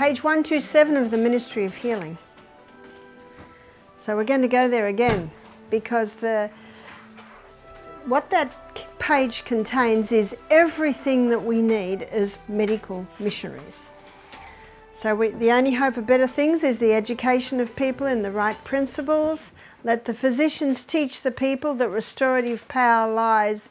Page 127 of the Ministry of Healing. So we're going to go there again, because what that page contains is everything that we need as medical missionaries. So the only hope of better things is the education of people in the right principles. Let the physicians teach the people that restorative power lies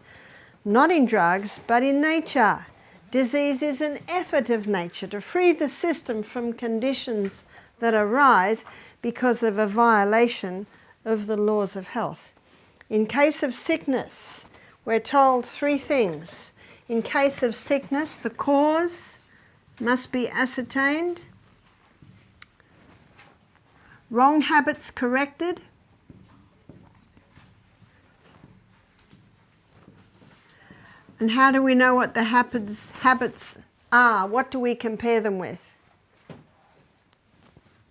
not in drugs, but in nature. Disease is an effort of nature to free the system from conditions that arise because of a violation of the laws of health. In case of sickness, we're told three things. In case of sickness, the cause must be ascertained, wrong habits corrected, and how do we know what the habits are? What do we compare them with?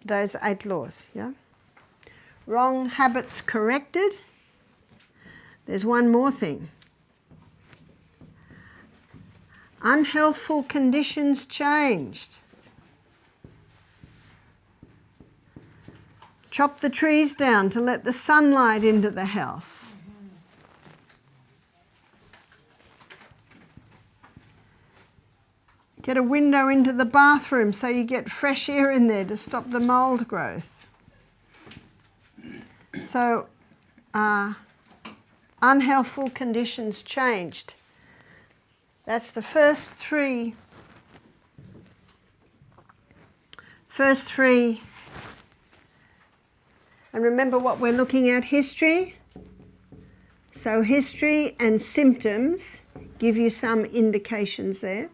Those 8 laws, yeah? Wrong habits corrected. There's one more thing. Unhealthful conditions changed. Chop the trees down to let the sunlight into the house. Get a window into the bathroom so you get fresh air in there to stop the mould growth. So, unhealthful conditions changed. That's the first three. And remember what we're looking at, history. So history and symptoms give you some indications there.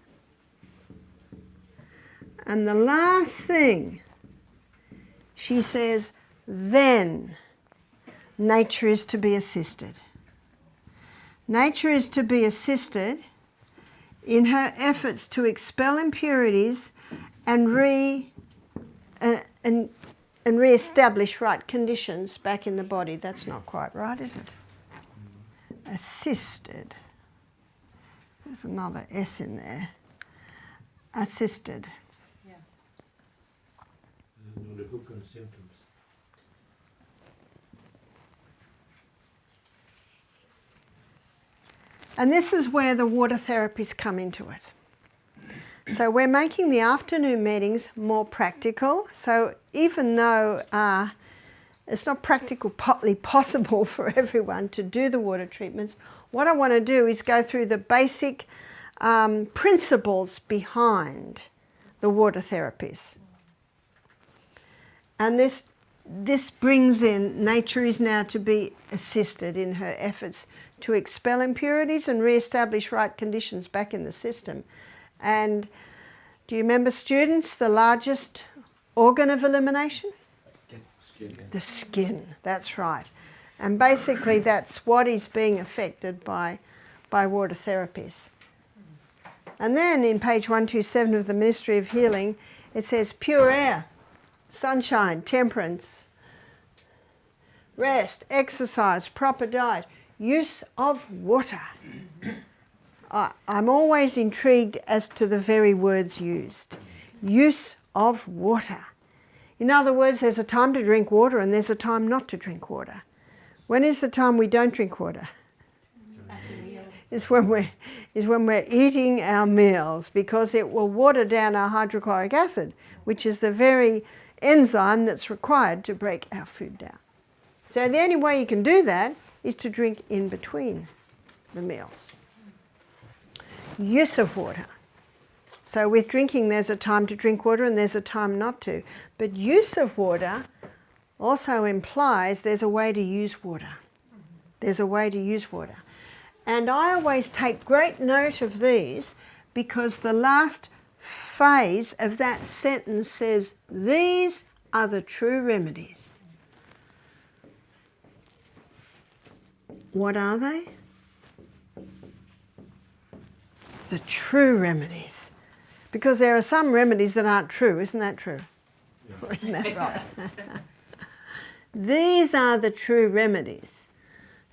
And the last thing, she says, then nature is to be assisted. Nature is to be assisted in her efforts to expel impurities and re-establish right conditions back in the body. That's not quite right, is it? Assisted. There's another S in there. Assisted. Yeah. The hook on symptoms. And this is where the water therapies come into it. So we're making the afternoon meetings more practical. So even though it's not practically possible for everyone to do the water treatments, what I want to do is go through the basic principles behind the water therapies. And this brings in, nature is now to be assisted in her efforts to expel impurities and re-establish right conditions back in the system. And do you remember, students, the largest organ of elimination? Skin. The skin, that's right. And basically that's what is being affected by water therapies. And then in page 127 of the Ministry of Healing, it says pure air, sunshine, temperance, rest, exercise, proper diet, use of water. I'm always intrigued as to the very words used. Use of water. In other words, there's a time to drink water and there's a time not to drink water. When is the time we don't drink water? Is when we're eating our meals, because it will water down our hydrochloric acid, which is the very enzyme that's required to break our food down. So the only way you can do that is to drink in between the meals. Use of water. So with drinking, there's a time to drink water and there's a time not to. But use of water also implies there's a way to use water. There's a way to use water. And I always take great note of these, because the last phase of that sentence says, these are the true remedies. What are they? The true remedies. Because there are some remedies that aren't true, isn't that true? Yeah. Isn't that right? These are the true remedies.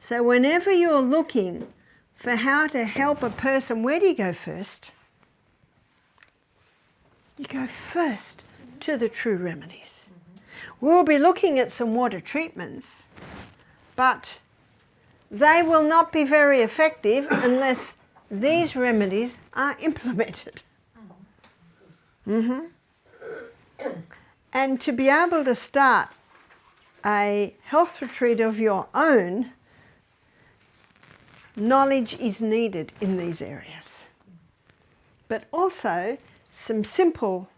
So whenever you're looking for how to help a person, where do you go first? You go first to the true remedies. We'll be looking at some water treatments, but they will not be very effective unless these remedies are implemented. And to be able to start a health retreat of your own, knowledge is needed in these areas. But also, some simple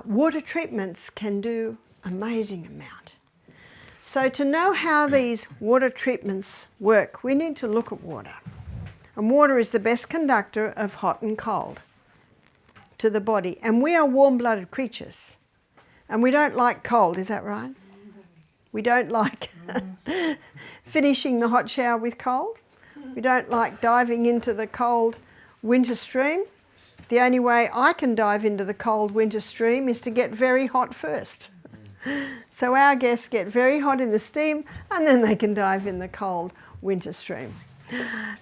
water treatments can do amazing amount. So to know how these water treatments work, we need to look at water. And water is the best conductor of hot and cold to the body. And we are warm-blooded creatures. And we don't like cold, is that right? We don't like finishing the hot shower with cold. We don't like diving into the cold winter stream. The only way I can dive into the cold winter stream is to get very hot first. So our guests get very hot in the steam and then they can dive in the cold winter stream.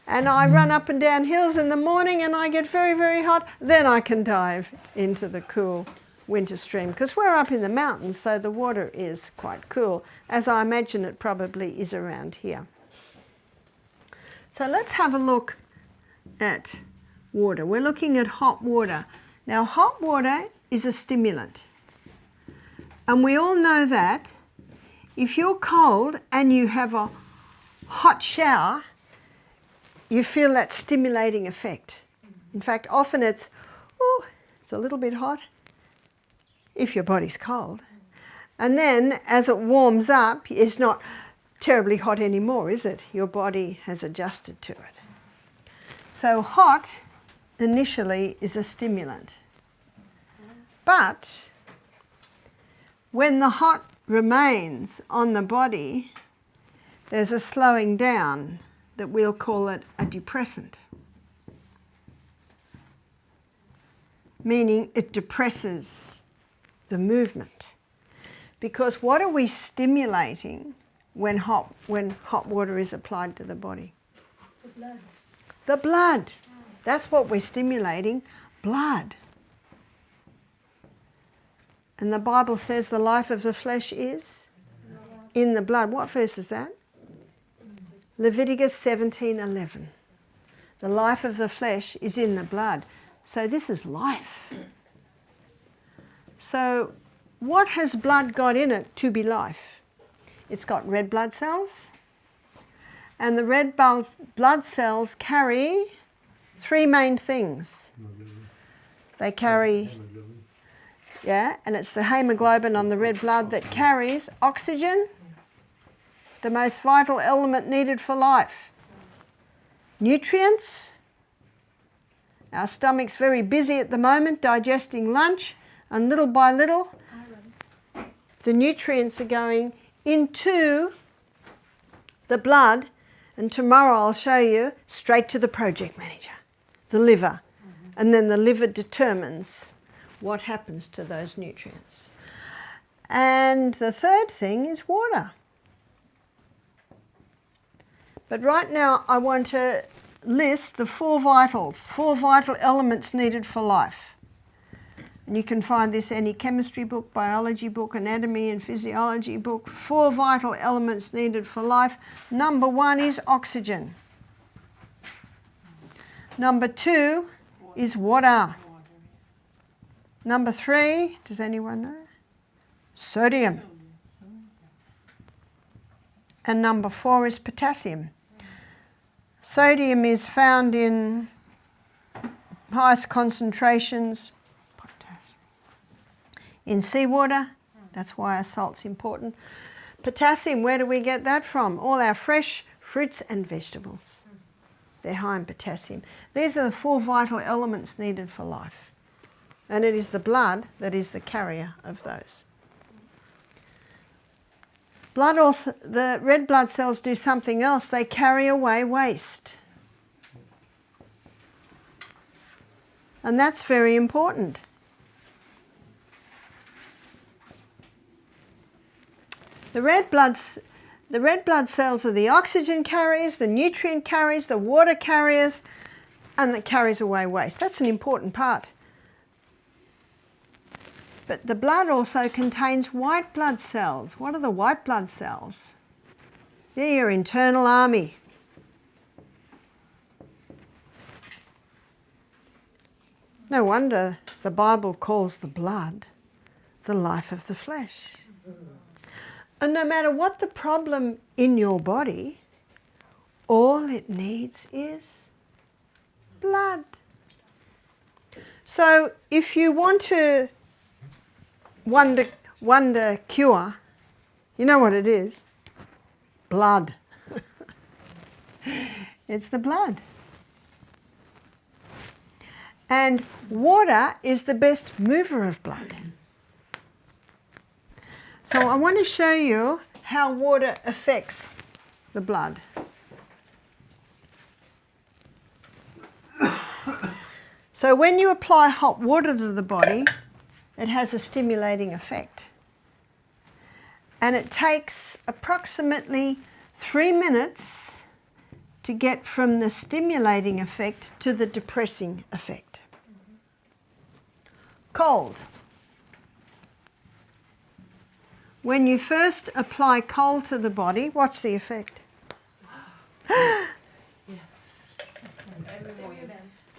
And I run up and down hills in the morning and I get very, very hot, then I can dive into the cool winter stream because we're up in the mountains, so the water is quite cool, as I imagine it probably is around here. So let's have a look at water. We're looking at hot water. Now, hot water is a stimulant. And we all know that if you're cold and you have a hot shower, you feel that stimulating effect. In fact, often it's a little bit hot if your body's cold. And then as it warms up, it's not terribly hot anymore, is it? Your body has adjusted to it. So hot initially is a stimulant. But when the hot remains on the body, there's a slowing down that we'll call it a depressant. Meaning it depresses the movement. Because what are we stimulating when hot water is applied to the body? The blood. The blood. That's what we're stimulating, blood. And the Bible says the life of the flesh is in the blood. What verse is that? Leviticus 17:11. The life of the flesh is in the blood. So this is life. So what has blood got in it to be life? It's got red blood cells. And the red blood cells carry three main things. They carry, and it's the hemoglobin on the red blood that carries oxygen, the most vital element needed for life. Nutrients. Our stomach's very busy at the moment digesting lunch, and little by little, the nutrients are going into the blood, and tomorrow I'll show you straight to the project manager, the liver, and then the liver determines what happens to those nutrients. And the third thing is water. But right now I want to list the four vital elements needed for life. And you can find this any chemistry book, biology book, anatomy and physiology book. 4 vital elements needed for life. Number 1 is oxygen. Number 2 is water. Number 3, does anyone know? Sodium. And number 4 is potassium. Sodium is found in highest concentrations in seawater. That's why our salt's important. Potassium, where do we get that from? All our fresh fruits and vegetables. They're high in potassium. These are the 4 vital elements needed for life. And it is the blood that is the carrier of those. Blood also, the red blood cells do something else. They carry away waste. And that's very important. The red blood cells are the oxygen carriers, the nutrient carriers, the water carriers, and that carries away waste. That's an important part. But the blood also contains white blood cells. What are the white blood cells? They're your internal army. No wonder the Bible calls the blood the life of the flesh. And no matter what the problem in your body, all it needs is blood. So if you want to wonder cure, you know what it is? Blood. It's the blood. And water is the best mover of blood. So I want to show you how water affects the blood. So when you apply hot water to the body, it has a stimulating effect. And it takes approximately 3 minutes to get from the stimulating effect to the depressing effect. Cold. When you first apply cold to the body, what's the effect?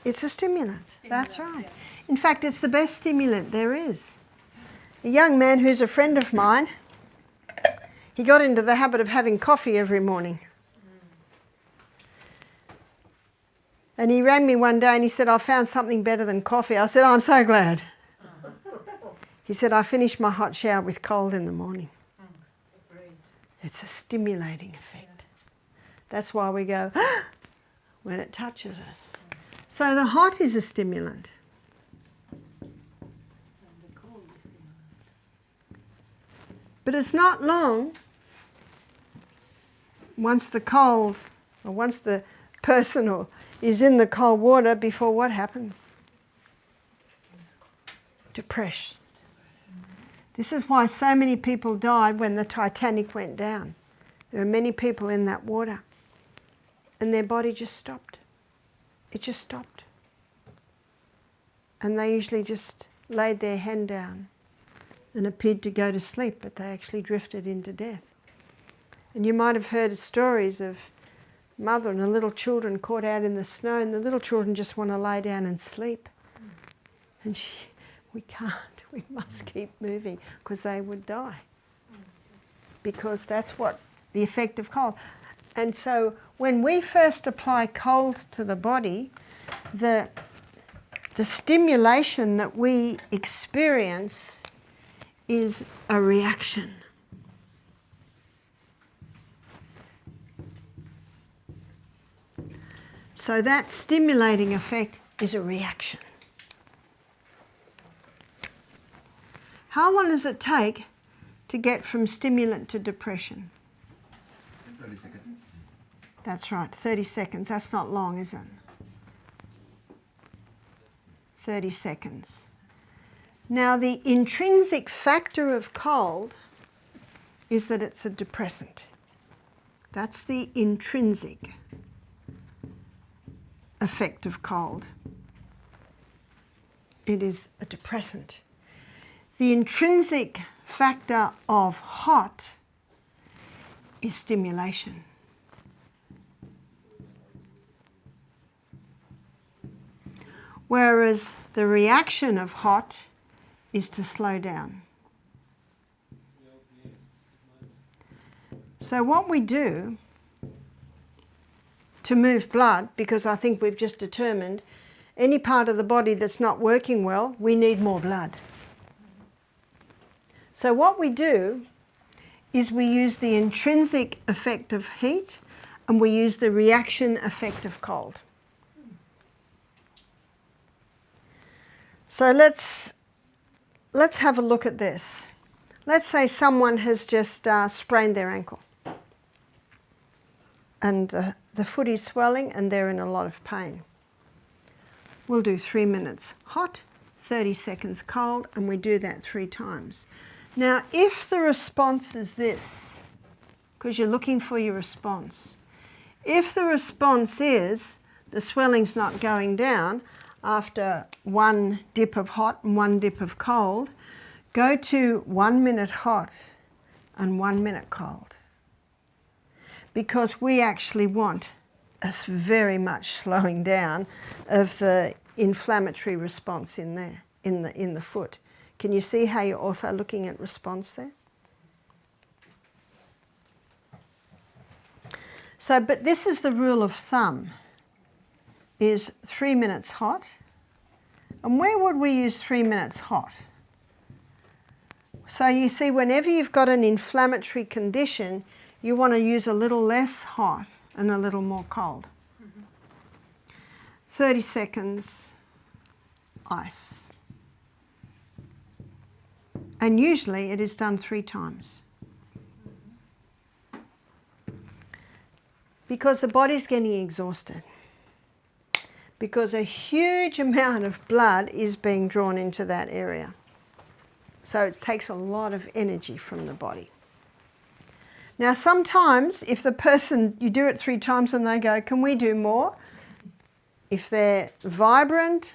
It's a stimulant. That's right. In fact, it's the best stimulant there is. A young man who's a friend of mine, he got into the habit of having coffee every morning. And he rang me one day and he said, I found something better than coffee. I said, oh, I'm so glad. He said, I finish my hot shower with cold in the morning. It's a stimulating effect. That's why we go, when it touches us. So the hot is a stimulant. But it's not long once the cold, or once the person is in the cold water before what happens? Depression. This is why so many people died when the Titanic went down. There were many people in that water and their body just stopped. It just stopped. And they usually just laid their hand down and appeared to go to sleep, but they actually drifted into death. And you might have heard stories of mother and the little children caught out in the snow, and the little children just want to lay down and sleep. And we can't, we must keep moving because they would die. Because that's what the effect of cold. And so when we first apply cold to the body, the stimulation that we experience is a reaction. So that stimulating effect is a reaction. How long does it take to get from stimulant to depression? 30 seconds. That's right, 30 seconds. That's not long, is it? 30 seconds. Now, the intrinsic factor of cold is that it's a depressant. That's the intrinsic effect of cold. It is a depressant. The intrinsic factor of hot is stimulation. Whereas the reaction of hot is to slow down. So what we do to move blood, because I think we've just determined any part of the body that's not working well, we need more blood. So what we do is we use the intrinsic effect of heat and we use the reaction effect of cold. So let's have a look at this. Let's say someone has just sprained their ankle and the foot is swelling and they're in a lot of pain. We'll do 3 minutes hot, 30 seconds cold, and we do that 3 times. Now, if the response is this, because you're looking for your response, if the response is the swelling's not going down after 1 dip of hot and 1 dip of cold, go to 1 minute hot and 1 minute cold, because we actually want a very much slowing down of the inflammatory response in there, in the foot. Can you see how you're also looking at response there? So, but this is the rule of thumb, is 3 minutes hot. And where would we use 3 minutes hot? So you see, whenever you've got an inflammatory condition, you want to use a little less hot and a little more cold. 30 seconds, ice. And usually it is done 3 times. Because the body's getting exhausted. Because a huge amount of blood is being drawn into that area. So it takes a lot of energy from the body. Now sometimes if the person, you do it 3 times and they go, can we do more? If they're vibrant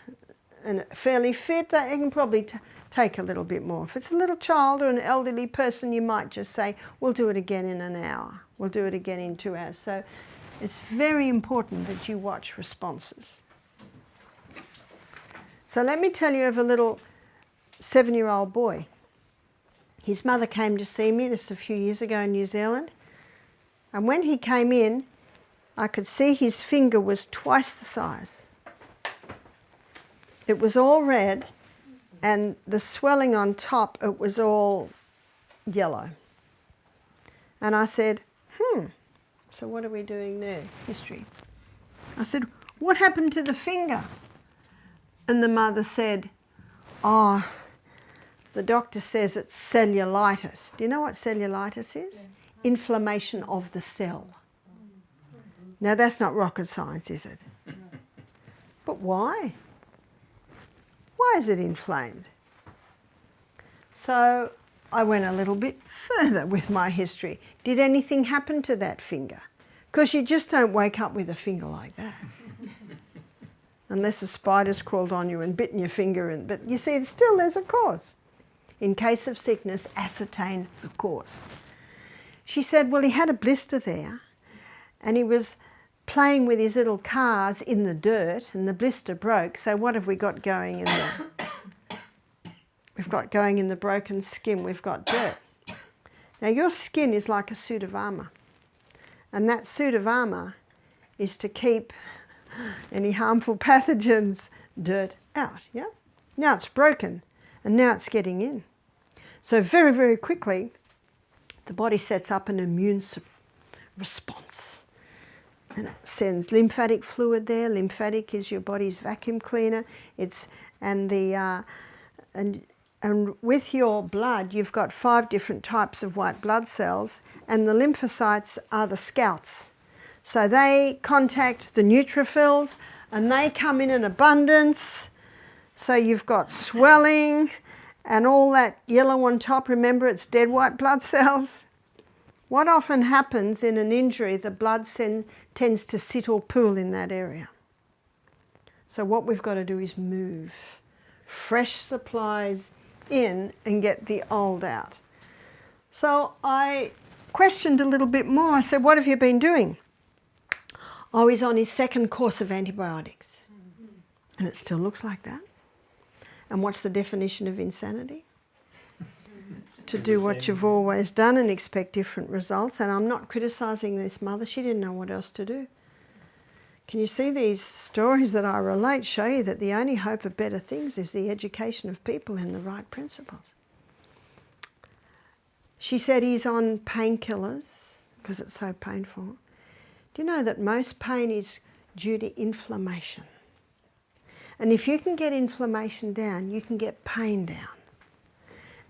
and fairly fit, they can probably take a little bit more. If it's a little child or an elderly person, you might just say, we'll do it again in an hour. We'll do it again in 2 hours. So it's very important that you watch responses. So let me tell you of a little 7-year-old boy. His mother came to see me, this is a few years ago in New Zealand. And when he came in, I could see his finger was twice the size. It was all red, and the swelling on top, it was all yellow. And I said, so what are we doing there? History. I said, what happened to the finger? And the mother said, oh, the doctor says it's cellulitis. Do you know what cellulitis is? Yeah. Inflammation of the cell. Now that's not rocket science, is it? But why? Why is it inflamed? So I went a little bit further with my history. Did anything happen to that finger? Because you just don't wake up with a finger like that. Unless a spider's crawled on you and bitten your finger. But you see, still there's a cause. In case of sickness, ascertain the cause. She said, well, he had a blister there and he was playing with his little cars in the dirt and the blister broke. So what have we got going in there? We've got going in the broken skin, we've got dirt. Now your skin is like a suit of armour. And that suit of armour is to keep any harmful pathogens, dirt out, yeah? Now it's broken and now it's getting in. So very, very quickly, the body sets up an immune response. And it sends lymphatic fluid there. Lymphatic is your body's vacuum cleaner. And with your blood, you've got 5 different types of white blood cells, and the lymphocytes are the scouts. So they contact the neutrophils, and they come in abundance. So you've got swelling, and all that yellow on top. Remember, it's dead white blood cells. What often happens in an injury, the blood tends to sit or pool in that area. So what we've got to do is move fresh supplies in and get the old out. So I questioned a little bit more. I said, what have you been doing? Oh, he's on his 2nd course of antibiotics. And it still looks like that. And what's the definition of insanity? To do what you've always done and expect different results. And I'm not criticising this mother. She didn't know what else to do. Can you see these stories that I relate show you that the only hope of better things is the education of people in the right principles? She said he's on painkillers because it's so painful. Do you know that most pain is due to inflammation? And if you can get inflammation down, you can get pain down.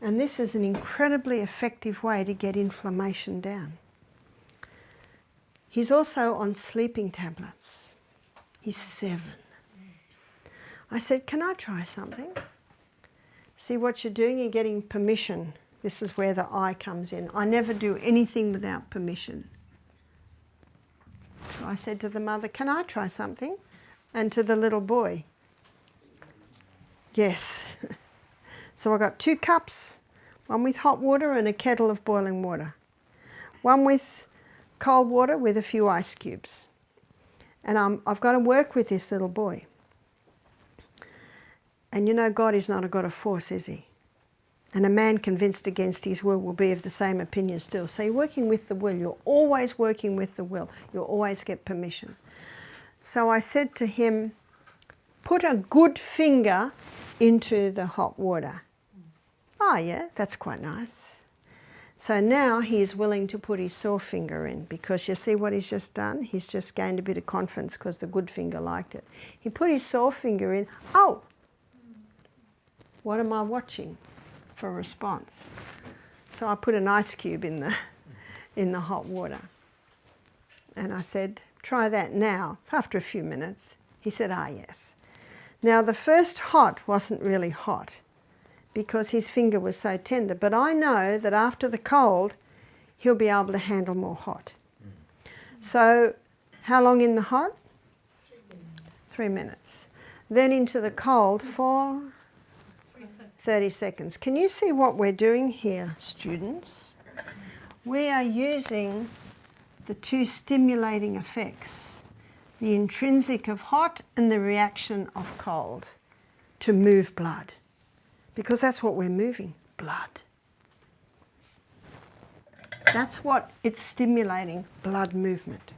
And this is an incredibly effective way to get inflammation down. He's also on sleeping tablets. He's 7. I said, can I try something? See what you're doing? You're getting permission. This is where the I comes in. I never do anything without permission. So I said to the mother, can I try something? And to the little boy, yes. So I got 2 cups, one with hot water and a kettle of boiling water. One with cold water with a few ice cubes. And I've got to work with this little boy. And you know, God is not a God of force, is he? And a man convinced against his will be of the same opinion still. So you're working with the will. You're always working with the will. You'll always get permission. So I said to him, put a good finger into the hot water. Oh yeah, that's quite nice. So now he is willing to put his sore finger in, because you see what he's just done? He's just gained a bit of confidence because the good finger liked it. He put his sore finger in. Oh! What am I watching for a response? So I put an ice cube in the hot water. And I said, try that now, after a few minutes. He said, ah, yes. Now the first hot wasn't really hot, because his finger was so tender. But I know that after the cold, he'll be able to handle more hot. So how long in the hot? 3 minutes. Then into the cold for 30 seconds. Can you see what we're doing here, students? We are using the 2 stimulating effects, the intrinsic of hot and the reaction of cold, to move blood. Because that's what we're moving, blood. That's what it's stimulating, blood movement.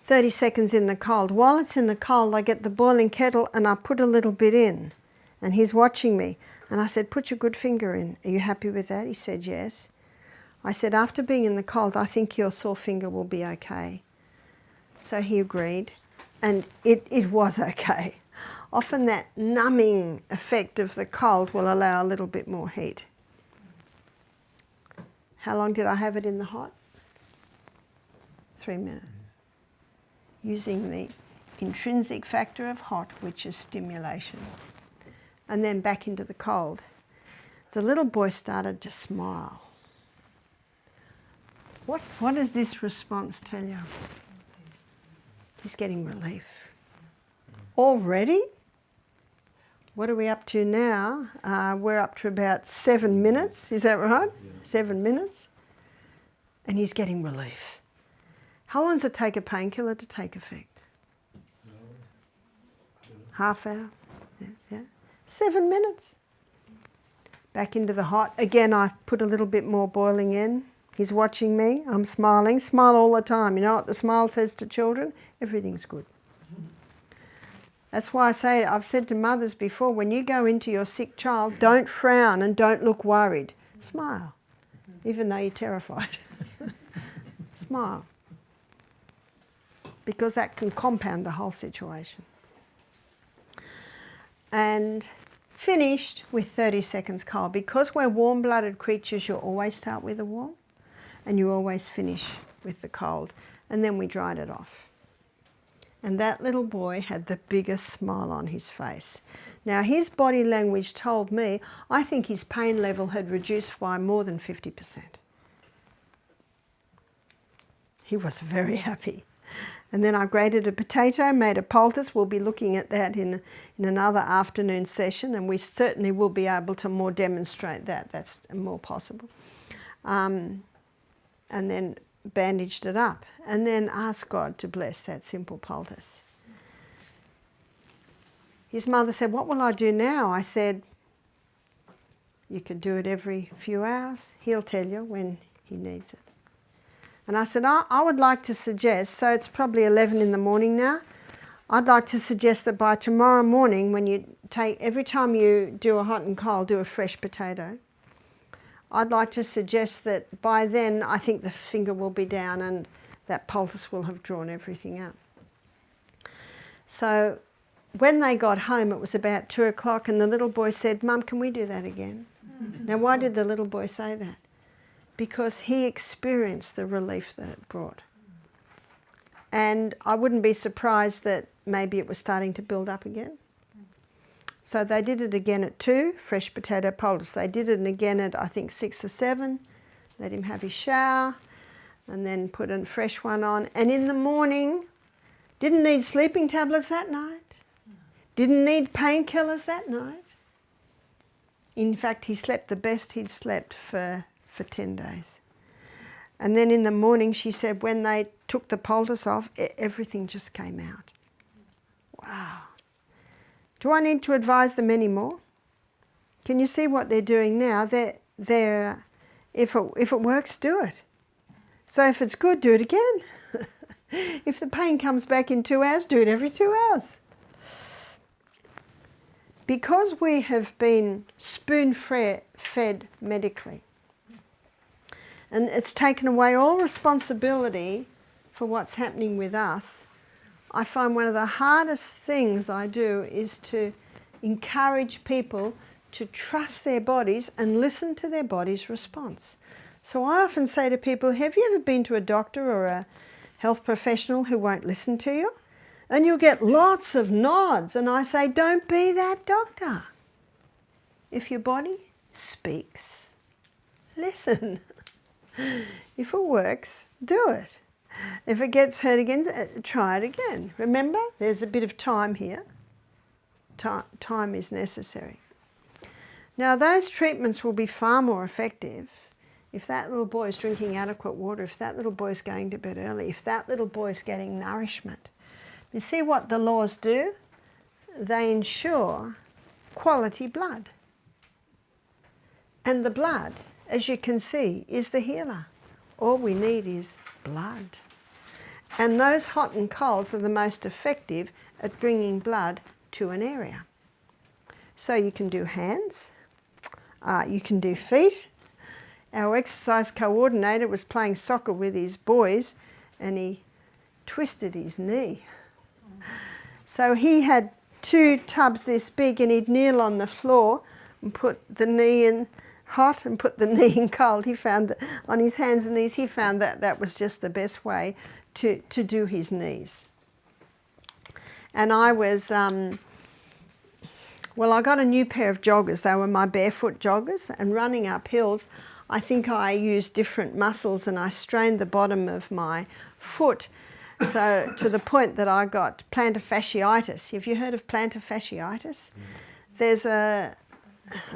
30 seconds in the cold. While it's in the cold, I get the boiling kettle and I put a little bit in. And he's watching me. And I said, put your good finger in. Are you happy with that? He said, yes. I said, after being in the cold, I think your sore finger will be okay. So he agreed. And it was okay. Often that numbing effect of the cold will allow a little bit more heat. How long did I have it in the hot? 3 minutes. Using the intrinsic factor of hot, which is stimulation. And then back into the cold. The little boy started to smile. What does this response tell you? He's getting relief. Already? What are we up to now? We're up to about 7 minutes, is that right? Yeah. 7 minutes. And he's getting relief. How long does it take a painkiller to take effect? Half hour? Yeah. 7 minutes. Back into the hot. Again, I put a little bit more boiling in. He's watching me. I'm smiling. Smile all the time. You know what the smile says to children? Everything's good. That's why I've said to mothers before, when you go into your sick child, don't frown and don't look worried. Smile, even though you're terrified. Smile. Because that can compound the whole situation. And finished with 30 seconds cold. Because we're warm-blooded creatures, you always start with the warm and you always finish with the cold. And then we dried it off. And that little boy had the biggest smile on his face. Now his body language told me, I think his pain level had reduced by more than 50%. He was very happy. And then I grated a potato, made a poultice. We'll be looking at that in another afternoon session, and we certainly will be able to more demonstrate that. That's more possible. And then bandaged it up, and then asked God to bless that simple poultice. His mother said, what will I do now? I said, you can do it every few hours. He'll tell you when he needs it. And I said, I would like to suggest, so it's probably 11 in the morning now, I'd like to suggest that by tomorrow morning, when you every time you do a hot and cold, do a fresh potato. I'd like to suggest that by then, I think the finger will be down and that poultice will have drawn everything out. So when they got home, it was about 2 o'clock, and the little boy said, Mum, can we do that again? Now, why did the little boy say that? Because he experienced the relief that it brought. And I wouldn't be surprised that maybe it was starting to build up again. So they did it again at 2, fresh potato poultice. They did it again at, I think, 6 or 7. Let him have his shower and then put a fresh one on. And in the morning, didn't need sleeping tablets that night. Didn't need painkillers that night. In fact, he slept the best he'd slept for 10 days. And then in the morning, she said, when they took the poultice off, everything just came out. Wow. Do I need to advise them anymore? Can you see what they're doing now? If it works, do it. So if it's good, do it again. If the pain comes back in 2 hours, do it every 2 hours. Because we have been spoon-fed medically, and it's taken away all responsibility for what's happening with us, I find one of the hardest things I do is to encourage people to trust their bodies and listen to their body's response. So I often say to people, have you ever been to a doctor or a health professional who won't listen to you? And you'll get lots of nods, and I say, don't be that doctor. If your body speaks, listen. If it works, do it. If it gets hurt again, try it again. Remember, there's a bit of time here. Time is necessary. Now, those treatments will be far more effective if that little boy is drinking adequate water, if that little boy is going to bed early, if that little boy is getting nourishment. You see what the laws do? They ensure quality blood. And the blood, as you can see, is the healer. All we need is blood. And those hot and colds are the most effective at bringing blood to an area. So you can do hands, you can do feet. Our exercise coordinator was playing soccer with his boys and he twisted his knee. So he had 2 tubs this big and he'd kneel on the floor and put the knee in hot and put the knee in cold. He found that on his hands and knees, he found that that was just the best way to do his knees. And I was, I got a new pair of joggers. They were my barefoot joggers, and running up hills, I think I used different muscles and I strained the bottom of my foot. So to the point that I got plantar fasciitis. Have you heard of plantar fasciitis? There's I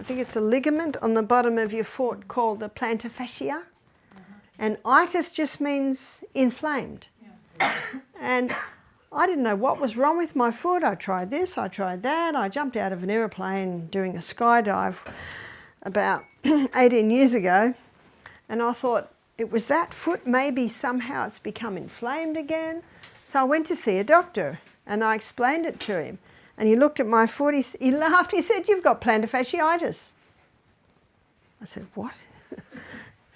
think it's a ligament on the bottom of your foot called the plantar fascia. And itis just means inflamed. And I didn't know what was wrong with my foot. I tried this, I tried that. I jumped out of an aeroplane doing a skydive about 18 years ago. And I thought, it was that foot, maybe somehow it's become inflamed again. So I went to see a doctor and I explained it to him. And he looked at my foot, he laughed, he said, you've got plantar fasciitis. I said, what?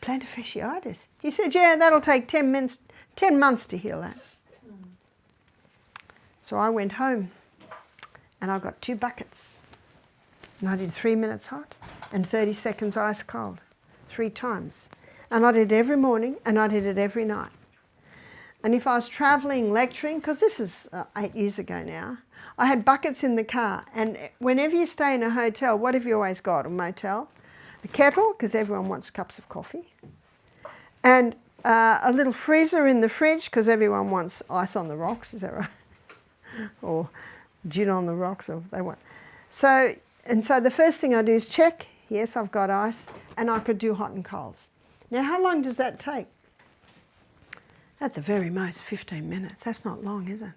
Plantar fasciitis? He said, yeah, that'll take 10 months to heal that. So I went home and I got 2 buckets. And I did 3 minutes hot and 30 seconds ice cold, 3 times. And I did it every morning and I did it every night. And if I was travelling, lecturing, because this is 8 years ago now, I had buckets in the car. And whenever you stay in a hotel, what have you always got? A motel? A kettle, because everyone wants cups of coffee. And a little freezer in the fridge, because everyone wants ice on the rocks, is that right? Or gin on the rocks, or they want. So the first thing I do is check, yes, I've got ice, and I could do hot and colds. Now, how long does that take? At the very most, 15 minutes. That's not long, is it?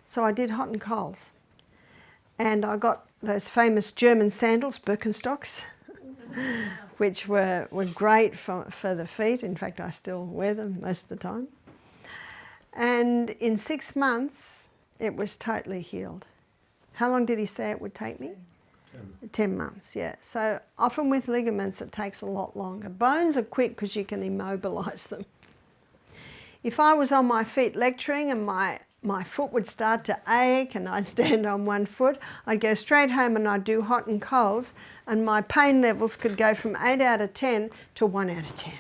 So I did hot and colds. And I got those famous German sandals, Birkenstocks, which were great for the feet. In fact, I still wear them most of the time. And in 6 months, it was totally healed. How long did he say it would take me? 10 months, yeah. So often with ligaments, it takes a lot longer. Bones are quick because you can immobilise them. If I was on my feet lecturing and my foot would start to ache and I'd stand on one foot, I'd go straight home and I'd do hot and colds, and my pain levels could go from 8 out of 10 to 1 out of 10.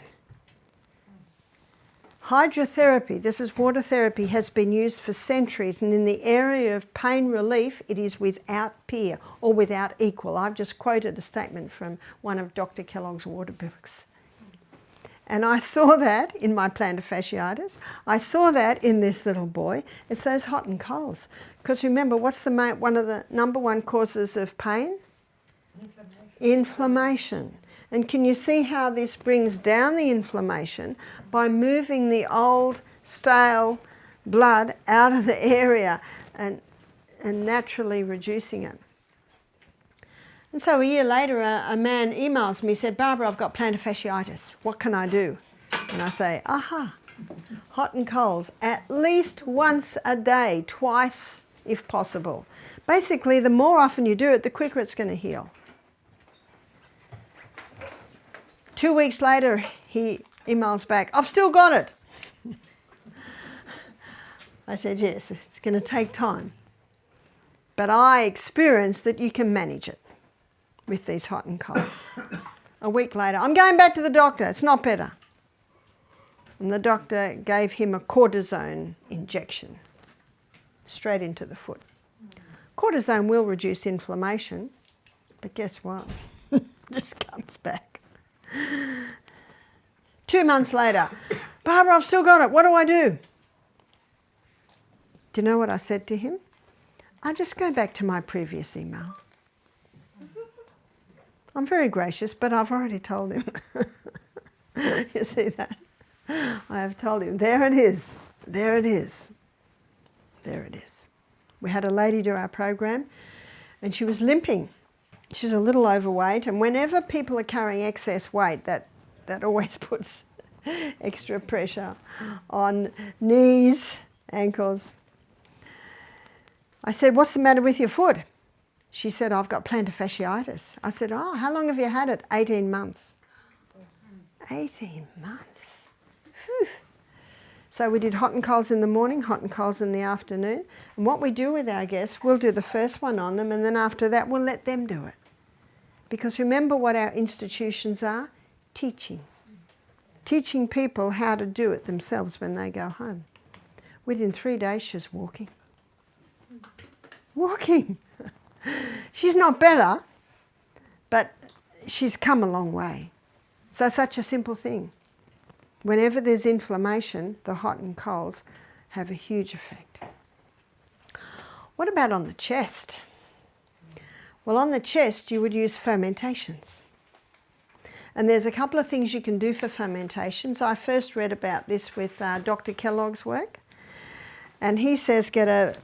Hydrotherapy, this is water therapy, has been used for centuries, and in the area of pain relief, it is without peer or without equal. I've just quoted a statement from one of Dr. Kellogg's water books. And I saw that in my plantar fasciitis. I saw that in this little boy. It's those hot and colds. Because remember, what's one of the number 1 causes of pain? Inflammation. And can you see how this brings down the inflammation by moving the old, stale blood out of the area and naturally reducing it? And so a year later, a man emails me, said, Barbara, I've got plantar fasciitis. What can I do? And I say, aha, hot and colds at least once a day, twice if possible. Basically, the more often you do it, the quicker it's going to heal. 2 weeks later, he emails back, I've still got it. I said, yes, it's going to take time. But I experienced that you can manage it with these hot and colds. A week later, I'm going back to the doctor, it's not better. And the doctor gave him a cortisone injection straight into the foot. Cortisone will reduce inflammation, but guess what? It just comes back. 2 months later, Barbara, I've still got it. What do I do? Do you know what I said to him? I just go back to my previous email. I'm very gracious, but I've already told him. You see that? I have told him. There it is. There it is. There it is. We had a lady do our program and she was limping. She was a little overweight, and whenever people are carrying excess weight, that always puts extra pressure on knees, ankles. I said, what's the matter with your foot? She said, I've got plantar fasciitis. I said, oh, how long have you had it? 18 months. 18 months. Whew. So we did hot and colds in the morning, hot and colds in the afternoon. And what we do with our guests, we'll do the first one on them, and then after that we'll let them do it. Because remember what our institutions are? Teaching. Teaching people how to do it themselves when they go home. Within 3 days she's walking. Walking. She's not better, but she's come a long way. So such a simple thing. Whenever there's inflammation, the hot and colds have a huge effect. What about on the chest? Well, on the chest you would use fermentations. And there's a couple of things you can do for fermentations. I first read about this with Dr. Kellogg's work. And he says get a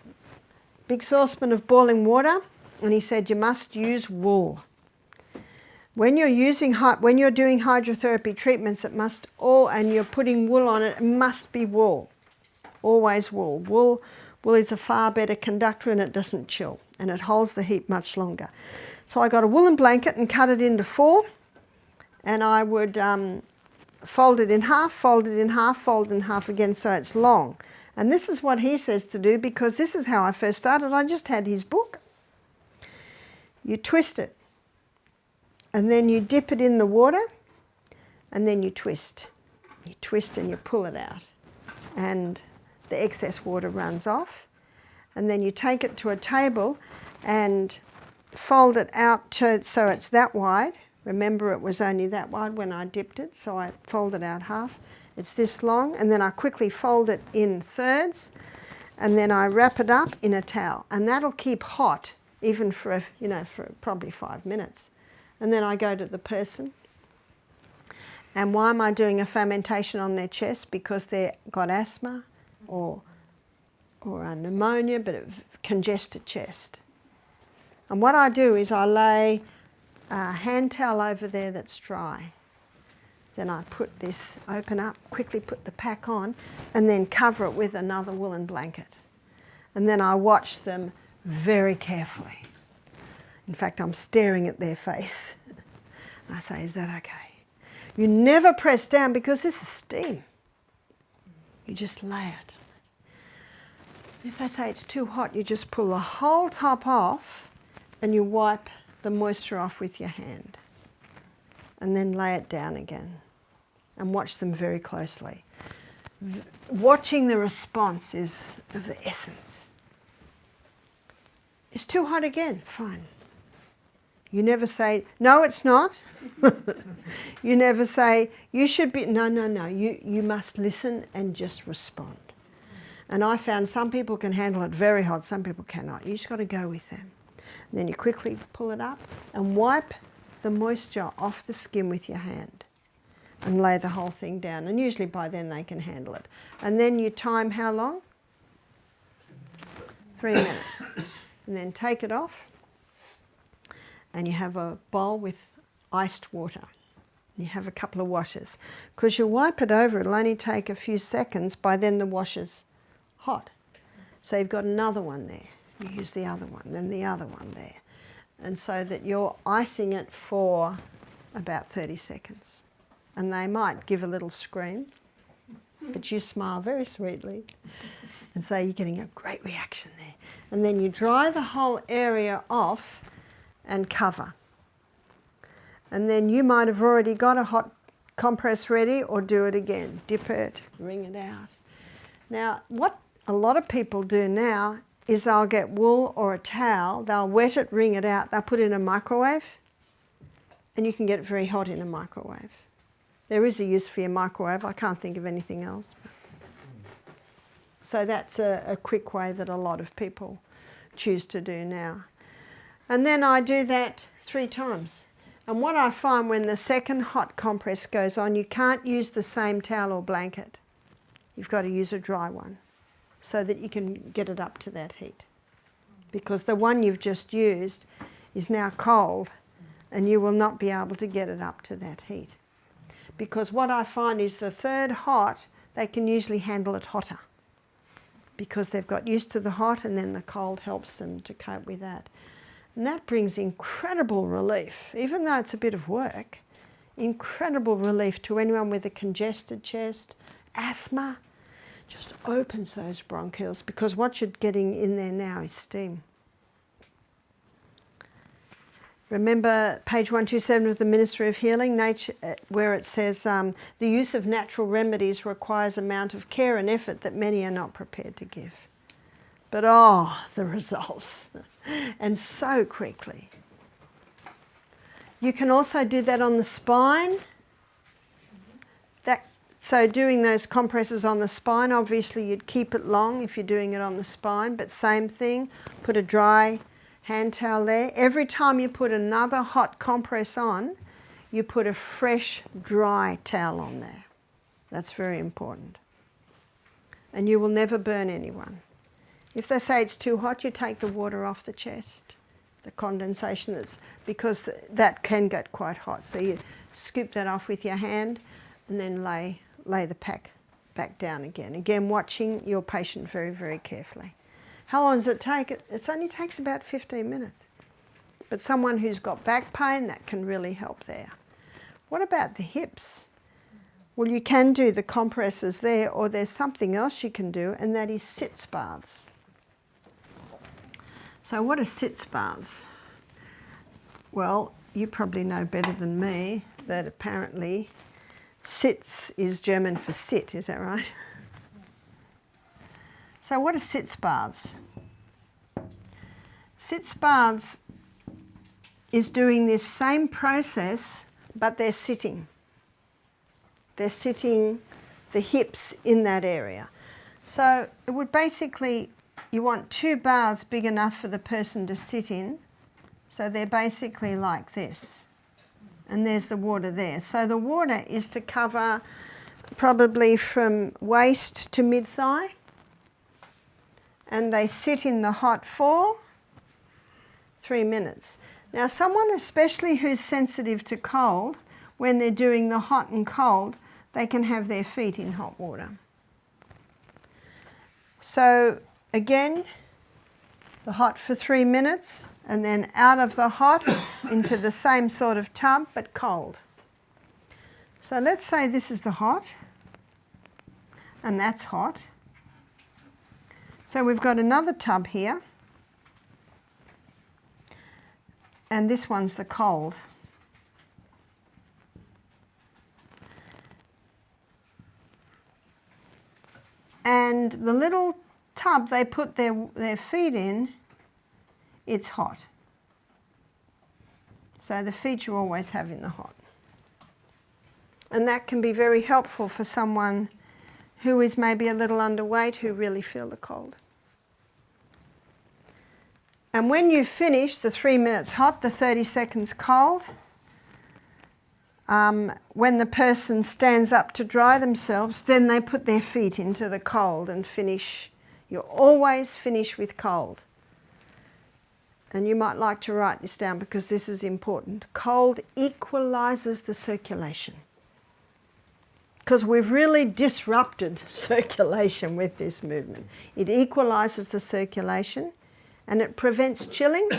big saucepan of boiling water, and he said you must use wool. When you're doing hydrotherapy treatments, and you're putting wool on it, it must be wool. Always wool. Wool is a far better conductor, and it doesn't chill, and it holds the heat much longer. So I got a woolen blanket and cut it into 4, and I would fold it in half, fold it in half, fold it in half again so it's long. And this is what he says to do, because this is how I first started. I just had his book. You twist it, and then you dip it in the water, and then you twist. You twist and you pull it out, and the excess water runs off. And then you take it to a table and fold it out so it's that wide. Remember, it was only that wide when I dipped it, so I fold it out half. It's this long, and then I quickly fold it in thirds, and then I wrap it up in a towel, and that'll keep hot even for probably 5 minutes. And then I go to the person. And why am I doing a fermentation on their chest? Because they've got asthma or a pneumonia, but a congested chest. And what I do is I lay a hand towel over there that's dry. Then I put this, open up, quickly put the pack on, and then cover it with another woolen blanket. And then I watch them very carefully. In fact, I'm staring at their face. And I say, is that okay? You never press down because this is steam. You just lay it. If they say it's too hot, you just pull the whole top off and you wipe the moisture off with your hand. And then lay it down again. And watch them very closely. Watching the response is of the essence. It's too hot again, fine. You never say, no, it's not. You never say, you should be, no. You must listen and just respond. And I found some people can handle it very hot, some people cannot. You just got to go with them. And then you quickly pull it up and wipe the moisture off the skin with your hand and lay the whole thing down. And usually by then they can handle it. And then you time how long? 3 minutes. And then take it off and you have a bowl with iced water. You have a couple of washes. Because you wipe it over, it'll only take a few seconds. By then the washer's hot. So you've got another one there. You use the other one, then the other one there. And so that you're icing it for about 30 seconds. And they might give a little scream, but you smile very sweetly and say you're getting a great reaction there. And then you dry the whole area off and cover. And then you might have already got a hot compress ready, or do it again. Dip it, wring it out. Now, what a lot of people do now is they'll get wool or a towel, they'll wet it, wring it out, they'll put it in a microwave, and you can get it very hot in a microwave. There is a use for your microwave, I can't think of anything else. So that's a quick way that a lot of people choose to do now. And then I do that 3 times. And what I find when the second hot compress goes on, you can't use the same towel or blanket. You've got to use a dry one so that you can get it up to that heat. Because the one you've just used is now cold and you will not be able to get it up to that heat. Because what I find is the third hot, they can usually handle it hotter because they've got used to the hot and then the cold helps them to cope with that. And that brings incredible relief, even though it's a bit of work, incredible relief to anyone with a congested chest, asthma. Just opens those bronchioles because what you're getting in there now is steam. Remember page 127 of the Ministry of Healing, where it says, the use of natural remedies requires an amount of care and effort that many are not prepared to give. But the results, and so quickly. You can also do that on the spine. So doing those compresses on the spine, obviously you'd keep it long if you're doing it on the spine, but same thing, put a dry hand towel there. Every time you put another hot compress on, you put a fresh, dry towel on there. That's very important. And you will never burn anyone. If they say it's too hot, you take the water off the chest, the condensation, because that can get quite hot. So you scoop that off with your hand and then lay the pack back down again. Again, watching your patient very, very carefully. How long does it take? It only takes about 15 minutes. But someone who's got back pain, that can really help there. What about the hips? Well, you can do the compresses there, or there's something else you can do, and that is sitz baths. So what are sitz baths? Well, you probably know better than me that apparently sitz is German for sit, is that right? So what are sitz baths? Sitz baths is doing this same process, but they're sitting. They're sitting the hips in that area. So it would basically, you want 2 baths big enough for the person to sit in. So they're basically like this. And there's the water there. So the water is to cover probably from waist to mid-thigh. And they sit in the hot for 3 minutes. Now someone especially who's sensitive to cold, when they're doing the hot and cold, they can have their feet in hot water. So again, the hot for 3 minutes, and then out of the hot into the same sort of tub, but cold. So let's say this is the hot, and that's hot. So we've got another tub here, and this one's the cold. And the little tub they put their feet in, it's hot. So the feet you always have in the hot. And that can be very helpful for someone who is maybe a little underweight, who really feel the cold. And when you finish the 3 minutes hot, the 30 seconds cold, when the person stands up to dry themselves, then they put their feet into the cold and finish. You always finish with cold. And you might like to write this down because this is important. Cold equalises the circulation. Because we've really disrupted circulation with this movement. It equalises the circulation and it prevents chilling,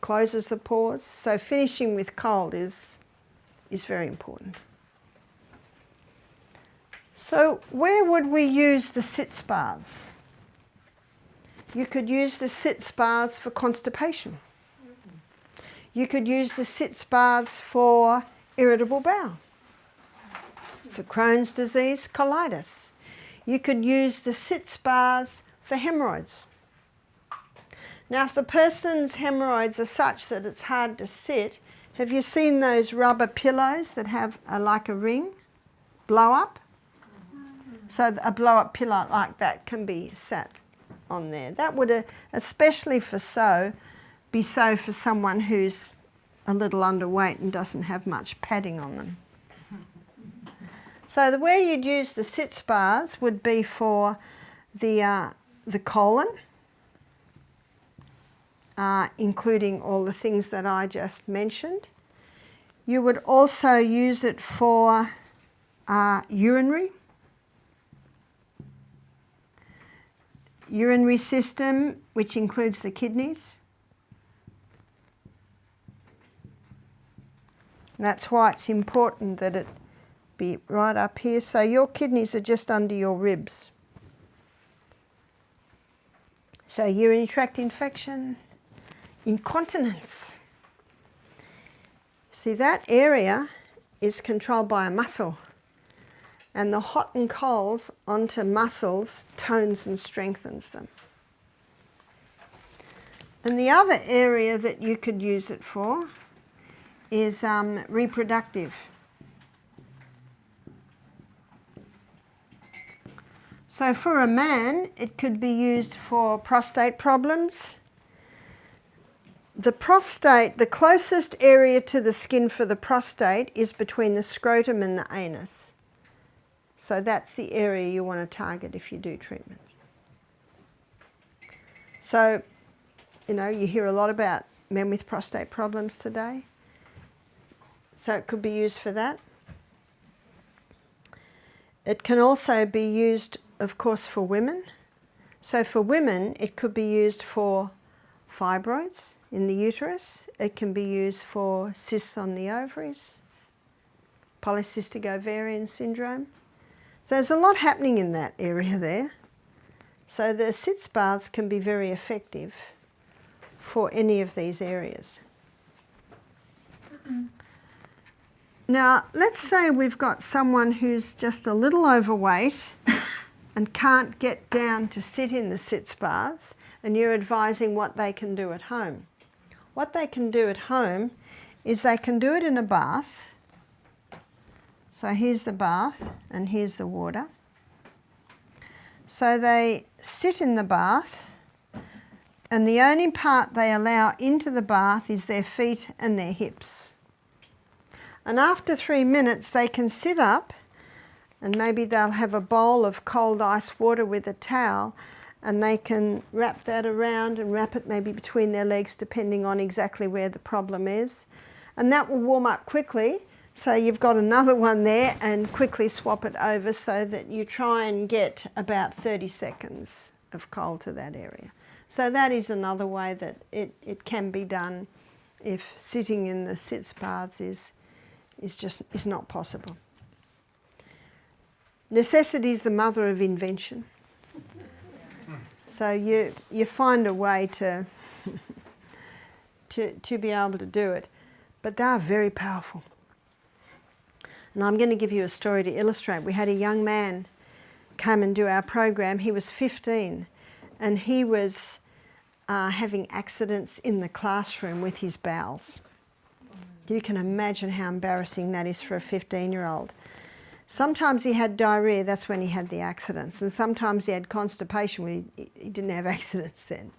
closes the pores. So finishing with cold is very important. So where would we use the sitz baths? You could use the sitz baths for constipation. You could use the sitz baths for irritable bowel, for Crohn's disease, colitis. You could use the sitz baths for hemorrhoids. Now, if the person's hemorrhoids are such that it's hard to sit, have you seen those rubber pillows that have like a ring, blow up? So a blow up pillow like that can be sat on there. That would, especially be so for someone who's a little underweight and doesn't have much padding on them. So the way you'd use the sitz baths would be for the colon, including all the things that I just mentioned. You would also use it for urinary system, which includes the kidneys. And that's why it's important that it be right up here. So your kidneys are just under your ribs. So urinary tract infection, incontinence. See, that area is controlled by a muscle. And the hot and colds onto muscles tones and strengthens them. And the other area that you could use it for is reproductive. So for a man, it could be used for prostate problems. The prostate, the closest area to the skin for the prostate is between the scrotum and the anus. So that's the area you want to target if you do treatment. So, you know, you hear a lot about men with prostate problems today. So it could be used for that. It can also be used, of course, for women. So for women, it could be used for fibroids in the uterus. It can be used for cysts on the ovaries, polycystic ovarian syndrome. So there's a lot happening in that area there. So the sitz baths can be very effective for any of these areas. Now, let's say we've got someone who's just a little overweight and can't get down to sit in the sitz baths, and you're advising what they can do at home. What they can do at home is they can do it in a bath. So here's the bath and here's the water. So they sit in the bath, and the only part they allow into the bath is their feet and their hips. And after 3 minutes they can sit up, and maybe they'll have a bowl of cold ice water with a towel, and they can wrap that around and wrap it maybe between their legs depending on exactly where the problem is. And that will warm up quickly. So you've got another one there, and quickly swap it over so that you try and get about 30 seconds of cold to that area. So that is another way that it can be done if sitting in the sitz baths is not possible. Necessity is the mother of invention. So you find a way to be able to do it. But they are very powerful. And I'm going to give you a story to illustrate. We had a young man come and do our program. He was 15, and he was having accidents in the classroom with his bowels. You can imagine how embarrassing that is for a 15-year-old. Sometimes he had diarrhoea, that's when he had the accidents, and sometimes he had constipation, he didn't have accidents then.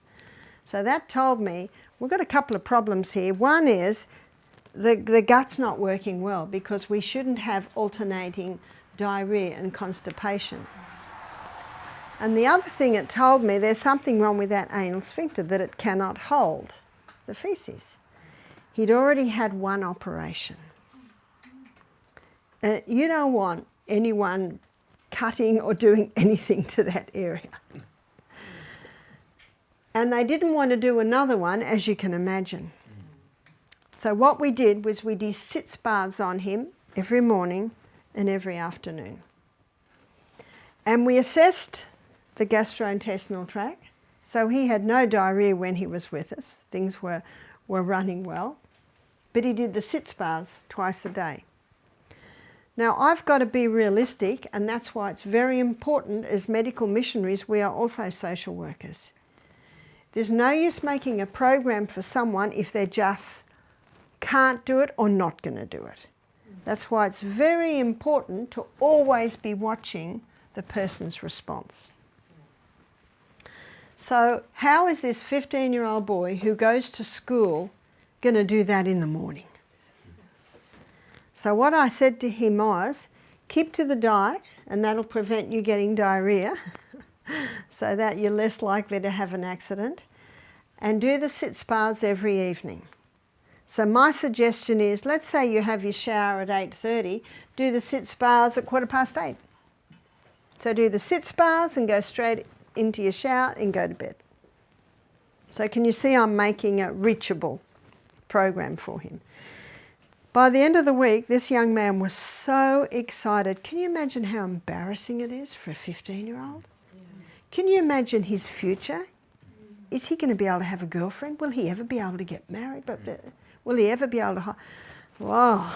So that told me, we've got a couple of problems here. One is, the gut's not working well, because we shouldn't have alternating diarrhea and constipation. And the other thing it told me, there's something wrong with that anal sphincter, that it cannot hold the feces. He'd already had one operation. You don't want anyone cutting or doing anything to that area. And they didn't want to do another one, as you can imagine. So what we did was we did sitz baths on him every morning and every afternoon. And we assessed the gastrointestinal tract. So he had no diarrhea when he was with us. Things were running well. But he did the sitz baths twice a day. Now, I've got to be realistic, and that's why it's very important as medical missionaries, we are also social workers. There's no use making a program for someone if they just can't do it or not going to do it. That's why it's very important to always be watching the person's response. So how is this 15-year-old boy who goes to school going to do that in the morning? So what I said to him was, keep to the diet, and that'll prevent you getting diarrhea so that you're less likely to have an accident, and do the sitz baths every evening. So my suggestion is, let's say you have your shower at 8:30, do the sitz baths at 8:15. So do the sitz baths and go straight into your shower and go to bed. So can you see I'm making a reachable program for him? By the end of the week, this young man was so excited. Can you imagine how embarrassing it is for a 15-year-old? Yeah. Can you imagine his future? Is he going to be able to have a girlfriend? Will he ever be able to get married? But will he ever be able to... Wow.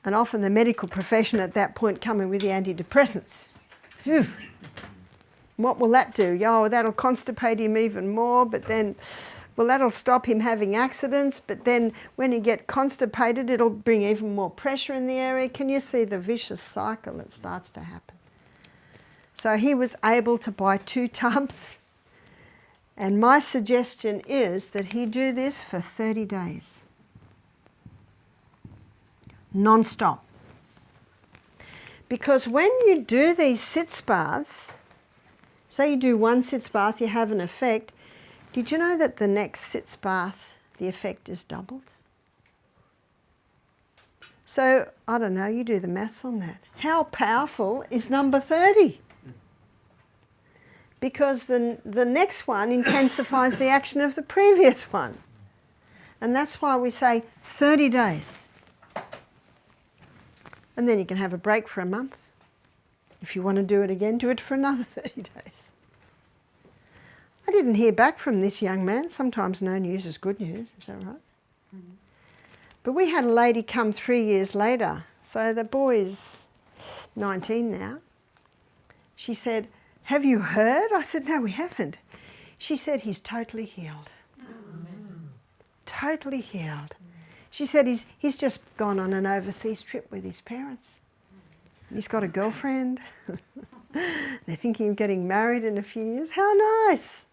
And often the medical profession at that point come in with the antidepressants. Phew. What will that do? Oh, that'll constipate him even more, but then... Well, that'll stop him having accidents, but then when he gets constipated, it'll bring even more pressure in the area. Can you see the vicious cycle that starts to happen? So he was able to buy 2 tubs, and my suggestion is that he do this for 30 days. Non-stop. Because when you do these sitz baths, say you do one sitz bath, you have an effect. Did you know that the next sitz bath, the effect is doubled? So, I don't know, you do the maths on that. How powerful is number 30? Because the next one intensifies the action of the previous one. And that's why we say 30 days. And then you can have a break for a month. If you want to do it again, do it for another 30 days. I didn't hear back from this young man. Sometimes no news is good news, is that right? Mm-hmm. But we had a lady come 3 years later. So the boy's 19 now. She said, have you heard? I said, no, we haven't. She said, he's totally healed. Amen. Totally healed. She said, he's just gone on an overseas trip with his parents. He's got a girlfriend. They're thinking of getting married in a few years. How nice.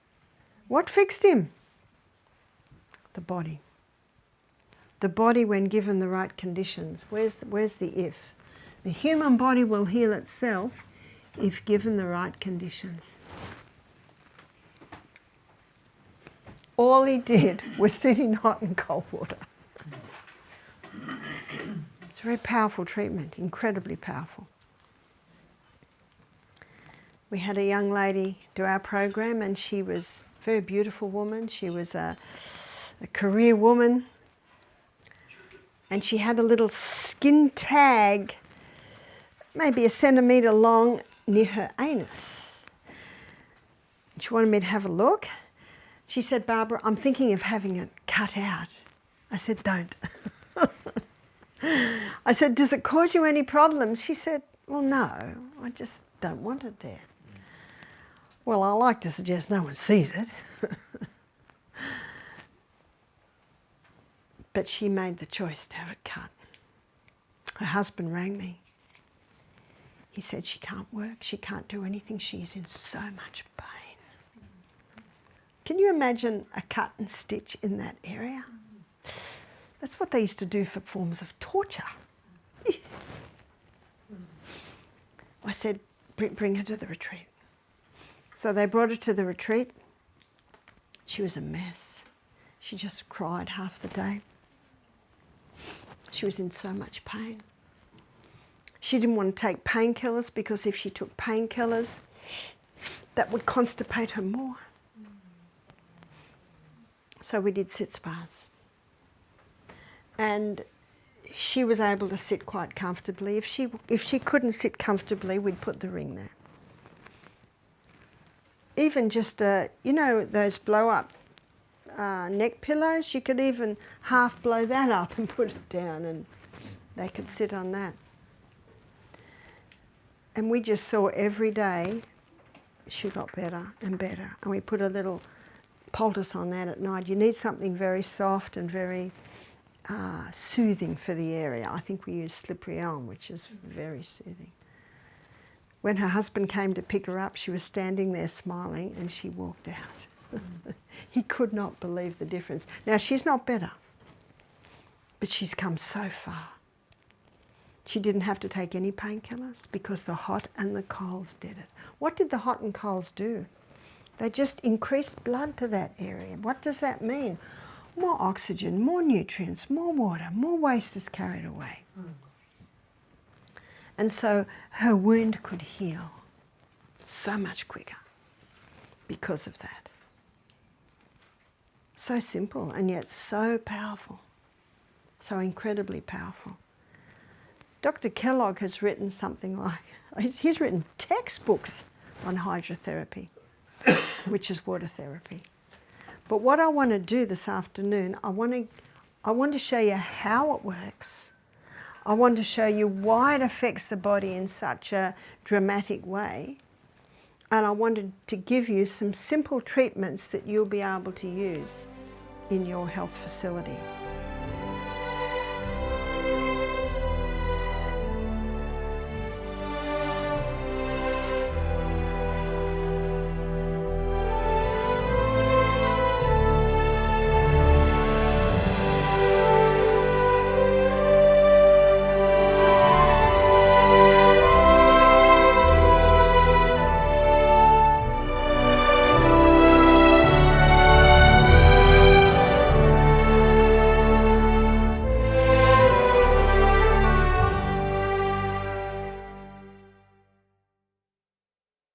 What fixed him? The body. The body when given the right conditions. Where's the if? The human body will heal itself if given the right conditions. All he did was sit in hot and cold water. It's a very powerful treatment, incredibly powerful. We had a young lady do our program, and she was a very beautiful woman. She was a career woman, and she had a little skin tag, maybe 1 centimetre long, near her anus. She wanted me to have a look. She said, Barbara, I'm thinking of having it cut out. I said, don't. I said, does it cause you any problems? She said, well, no, I just don't want it there. Well, I like to suggest no one sees it. But she made the choice to have it cut. Her husband rang me. He said she can't work, she can't do anything, she's in so much pain. Can you imagine a cut and stitch in that area? That's what they used to do for forms of torture. I said, bring her to the retreat. So they brought her to the retreat. She was a mess. She just cried half the day. She was in so much pain. She didn't want to take painkillers because if she took painkillers, that would constipate her more. So we did sit spas. And she was able to sit quite comfortably. If she couldn't sit comfortably, we'd put the ring there. Even just, you know, those blow-up neck pillows, you could even half blow that up and put it down and they could sit on that. And we just saw every day she got better and better. And we put a little poultice on that at night. You need something very soft and very soothing for the area. I think we used slippery elm, which is very soothing. When her husband came to pick her up, she was standing there smiling and she walked out. He could not believe the difference. Now, she's not better, but she's come so far. She didn't have to take any painkillers because the hot and the colds did it. What did the hot and colds do? They just increased blood to that area. What does that mean? More oxygen, more nutrients, more water, more waste is carried away. And so her wound could heal so much quicker because of that. So simple and yet so powerful, so incredibly powerful. Dr. Kellogg has written something like, he's written textbooks on hydrotherapy, which is water therapy. But what I want to do this afternoon, I want to show you how it works. I want to show you why it affects the body in such a dramatic way. And I wanted to give you some simple treatments that you'll be able to use in your health facility.